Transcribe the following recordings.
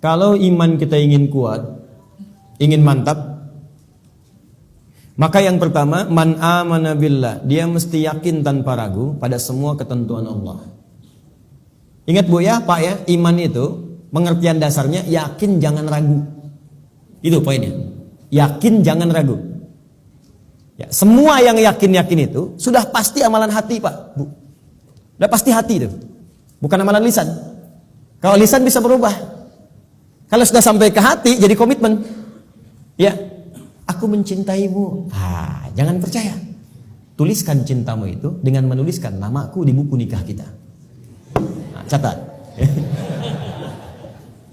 Kalau iman kita ingin kuat, ingin mantap, maka yang pertama, man amana billah, dia mesti yakin tanpa ragu pada semua ketentuan Allah. Ingat Bu ya, Pak ya, iman itu pengertian dasarnya yakin jangan ragu. Itu poinnya. Yakin jangan ragu. Ya, semua yang yakin-yakin itu sudah pasti amalan hati, Pak, Bu. Sudah pasti hati itu. Bukan amalan lisan. Kalau lisan bisa berubah. Kalau sudah sampai ke hati jadi komitmen. Ya, aku mencintaimu. Jangan percaya. Tuliskan cintamu itu dengan menuliskan namaku di buku nikah kita. Catat.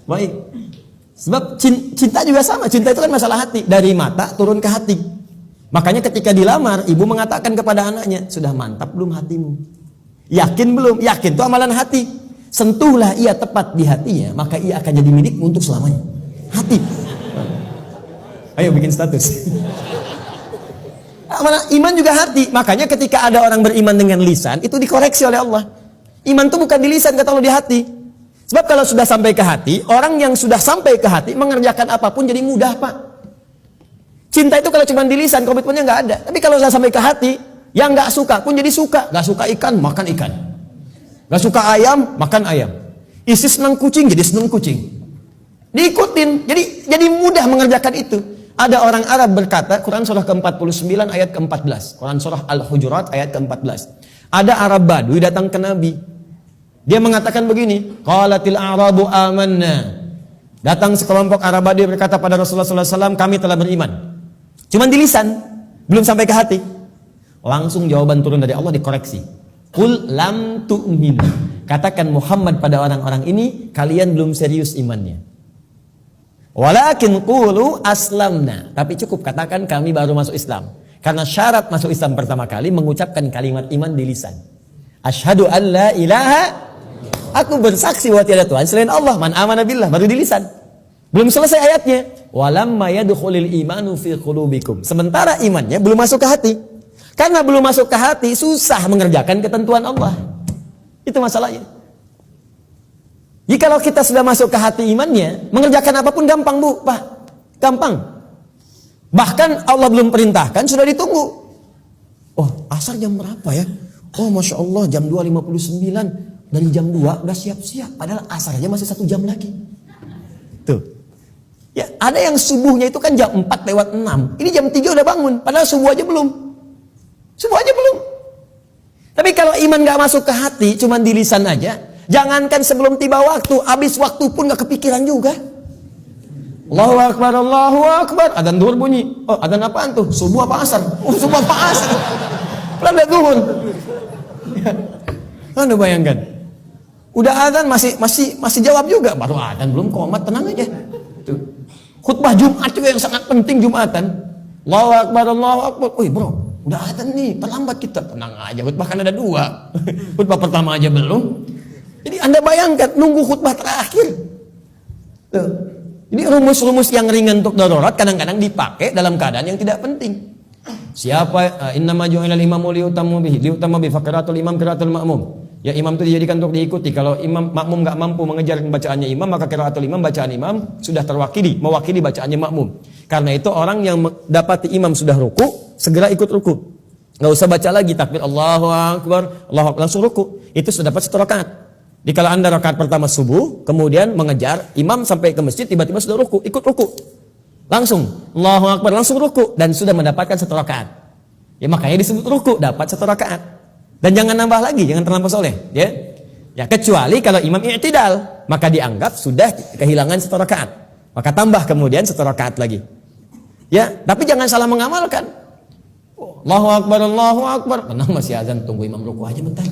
Baik. Sebab cinta juga sama. Cinta itu kan masalah hati. Dari mata turun ke hati. Makanya ketika dilamar, ibu mengatakan kepada anaknya, sudah mantap belum hatimu? Yakin belum? Yakin itu amalan hati. Sentuhlah ia tepat di hatinya, maka ia akan jadi milikmu untuk selamanya. Hati. Ayo bikin status. Iman juga hati. Makanya ketika ada orang beriman dengan lisan, itu dikoreksi oleh Allah. Iman itu bukan di lisan, kata Allah, di hati. Sebab kalau sudah sampai ke hati, orang yang sudah sampai ke hati mengerjakan apapun jadi mudah, Pak. Cinta itu kalau cuma di lisan, komitmennya nggak ada. Tapi kalau sudah sampai ke hati, yang nggak suka pun jadi suka. Nggak suka ikan, makan ikan. Nggak suka ayam, makan ayam. Isi senang kucing, jadi senang kucing. Diikutin, jadi mudah mengerjakan itu. Ada orang Arab berkata, Quran surah ke-49 ayat ke-14. Quran surah Al-Hujurat ayat ke-14. Ada Arab Badui datang ke Nabi. Dia mengatakan begini, qalatil a'rabu amanna. Datang sekelompok Arab Badui berkata pada Rasulullah SAW, kami telah beriman. Cuman di lisan, belum sampai ke hati. Langsung jawaban turun dari Allah dikoreksi. Qul lam tu'min. Katakan Muhammad pada orang-orang ini, kalian belum serius imannya. Walakin qulu aslamna. Tapi cukup katakan kami baru masuk Islam. Karena syarat masuk Islam pertama kali mengucapkan kalimat iman di lisan. Asyhadu an la ilaha, aku bersaksi bahwa tiada Tuhan selain Allah. Man amana billah, baru di lisan. Belum selesai ayatnya. Walamma yadkhulul imanu fi qulubikum. Sementara imannya belum masuk ke hati. Karena belum masuk ke hati, susah mengerjakan ketentuan Allah. Itu masalahnya. Jikalau kita sudah masuk ke hati imannya, mengerjakan apapun gampang, Bu, Pak. Gampang. Bahkan Allah belum perintahkan, sudah ditunggu. Oh, asar jam berapa ya? Oh, Masya Allah, jam 2.59. Dari jam 2 udah siap-siap. Padahal asar aja masih 1 jam lagi. Tuh. Ya, ada yang subuhnya itu kan jam 4:06. Ini jam 3 udah bangun. Padahal subuh aja belum. Subuh aja belum. Tapi kalau iman gak masuk ke hati, cuman di lisan aja. Jangankan sebelum tiba waktu, habis waktu pun gak kepikiran juga. Allahu Akbar, Allahu Akbar. Adzan zuhur bunyi. Oh, adzan apaan tuh? Subuh apa asar? Oh, subuh apa asar? Belum zuhur. Anda bayangkan. Udah adzan masih jawab juga. Baru adzan belum komat, tenang aja. Tuh. Khutbah Jumat juga yang sangat penting Jumatan. Allahu Akbar, Allahu Akbar. Wih bro, udah adzan nih, terlambat kita. Tenang aja, khutbah kan ada 2. Khutbah pertama aja belum. Jadi Anda bayangkan, nunggu khutbah terakhir. Tuh. Jadi rumus-rumus yang ringan untuk darurat kadang-kadang dipakai dalam keadaan yang tidak penting. Siapa innama ju'ilal imamu liutamma bihi faqiratul imam qiraatul ma'mum. Ya, imam itu dijadikan untuk diikuti. Kalau imam makmum enggak mampu mengejar bacaannya imam, maka qiraatul imam, bacaan imam sudah mewakili bacaannya makmum. Karena itu orang yang dapati imam sudah ruku, segera ikut ruku. Enggak usah baca lagi takbir Allahu Akbar, Allahu Akbar, langsung ruku. Itu sudah dapat 1 rakaat. Di kalau Anda rakaat pertama subuh, kemudian mengejar imam sampai ke masjid, tiba-tiba sudah ruku, ikut ruku. Langsung Allahu Akbar, langsung ruku dan sudah mendapatkan 1 rakaat. Ya makanya disebut ruku, dapat 1 rakaat. Dan jangan nambah lagi, jangan terlampau soleh, ya. Ya kecuali kalau imam i'tidal, maka dianggap sudah kehilangan 1 rakaat. Maka tambah kemudian 1 rakaat lagi. Ya, tapi jangan salah mengamalkan. Allahu Akbar, Allahu Akbar. Tenang masih azan, tunggu imam ruku aja bentar.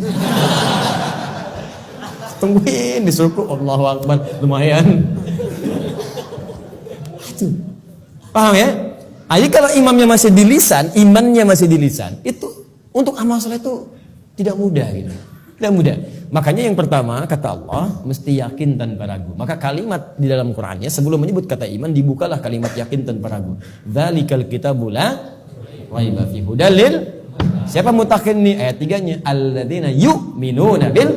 Tungguin disuruh Allahu Akbar, lumayan. Itu. Paham ya? Jadi kalau imamnya masih di lisan, imannya masih di lisan, itu untuk amal saleh itu tidak mudah gitu. Tidak mudah. Makanya yang pertama kata Allah mesti yakin tanpa ragu. Maka kalimat di dalam Qur'annya sebelum menyebut kata iman dibukalah kalimat yakin tanpa ragu. Dzalikal kitabu la raiba fihi hudal lil. Siapa mutakin nih ayat 3-nya? Alladzina yu'minuna bil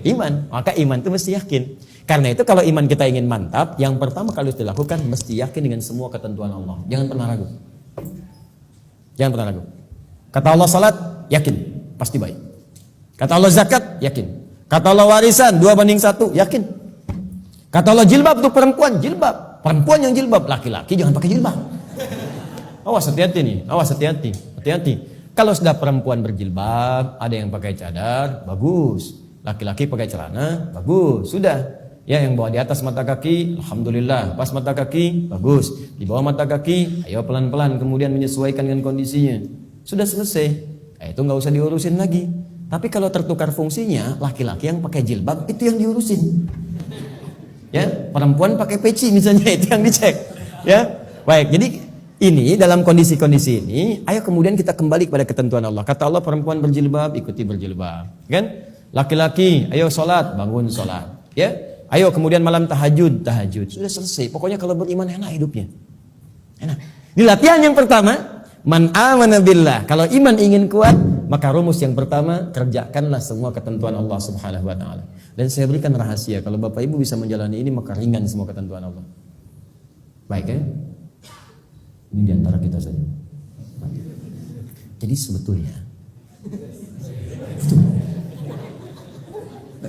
iman. Maka iman itu mesti yakin. Karena itu kalau iman kita ingin mantap, yang pertama kali harus dilakukan mesti yakin dengan semua ketentuan Allah. Jangan pernah ragu. Jangan pernah ragu. Kata Allah salat, yakin, pasti baik. Kata Allah zakat, yakin. Kata Allah warisan 2:1, yakin. Kata Allah jilbab untuk perempuan, jilbab. Perempuan yang jilbab, laki-laki jangan pakai jilbab. Awas, hati-hati nih, awas, hati-hati, hati-hati. Kalau sudah perempuan berjilbab, ada yang pakai cadar, bagus. Laki-laki pakai celana, bagus. Sudah. Ya, yang bawa di atas mata kaki, alhamdulillah. Pas mata kaki, bagus. Di bawah mata kaki, ayo pelan-pelan kemudian menyesuaikan dengan kondisinya. Sudah selesai. Itu nggak usah diurusin lagi. Tapi kalau tertukar fungsinya, laki-laki yang pakai jilbab itu yang diurusin. Ya, perempuan pakai peci misalnya itu yang dicek. Ya, baik. Jadi ini dalam kondisi-kondisi ini, ayo kemudian kita kembali kepada ketentuan Allah. Kata Allah perempuan berjilbab, ikuti berjilbab. Kan? Laki-laki, ayo sholat, bangun sholat. Ya. Ayo kemudian malam tahajud. Sudah selesai. Pokoknya kalau beriman enak hidupnya. Enak. Di latihan yang pertama, man amana billah. Kalau iman ingin kuat, maka rumus yang pertama, kerjakanlah semua ketentuan Allah Subhanahu wa taala. Dan saya berikan rahasia, kalau Bapak Ibu bisa menjalani ini maka ringan semua ketentuan Allah. Baik ya? Ini di antara kita saja. Jadi sebetulnya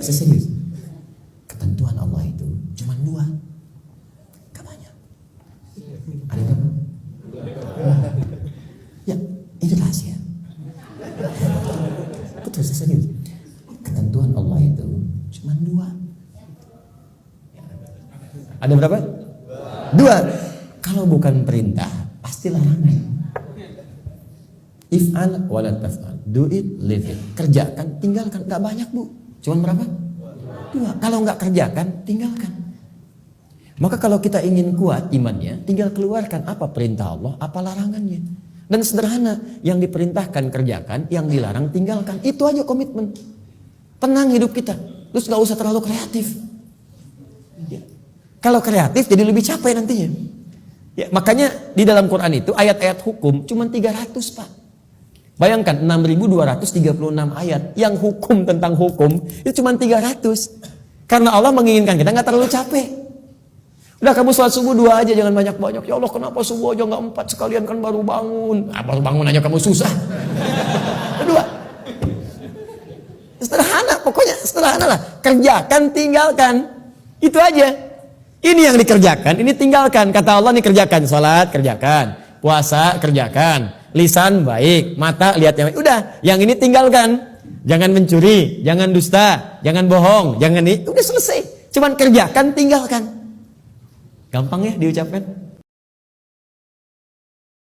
saya serius. Ketentuan Allah itu cuma 2, gak banyak. Ada berapa? Ya, ini rahasia. Betul, saya serius. Ketentuan Allah itu cuma 2. Ada berapa? 2. Kalau bukan perintah, pasti larangan. If'al wala taf'al. Do it, leave it. Kerjakan, tinggalkan. Gak banyak, Bu. Cuma berapa? 2. Kalau nggak kerjakan, tinggalkan. Maka kalau kita ingin kuat imannya, tinggal keluarkan apa perintah Allah, apa larangannya. Dan sederhana, yang diperintahkan kerjakan, yang dilarang tinggalkan. Itu aja komitmen. Tenang hidup kita. Terus nggak usah terlalu kreatif. Ya. Kalau kreatif jadi lebih capek nantinya. Ya, makanya di dalam Quran itu ayat-ayat hukum cuma 300, Pak. Bayangkan 6.236 ayat yang hukum tentang hukum itu cuma 300. Karena Allah menginginkan kita nggak terlalu capek. Udah kamu sholat subuh 2 aja, jangan banyak-banyak. Ya Allah kenapa subuh aja nggak 4 sekalian kan baru bangun. Baru bangun aja kamu susah. 2. Sederhana, pokoknya sederhana lah. Kerjakan, tinggalkan. Itu aja. Ini yang dikerjakan, ini tinggalkan. Kata Allah nih kerjakan, sholat kerjakan, puasa kerjakan. Lisan baik, mata lihat yang baik. Udah, yang ini tinggalkan. Jangan mencuri, jangan dusta, jangan bohong, jangan ini. Udah selesai. Cuman kerjakan, tinggalkan. Gampang ya diucapkan?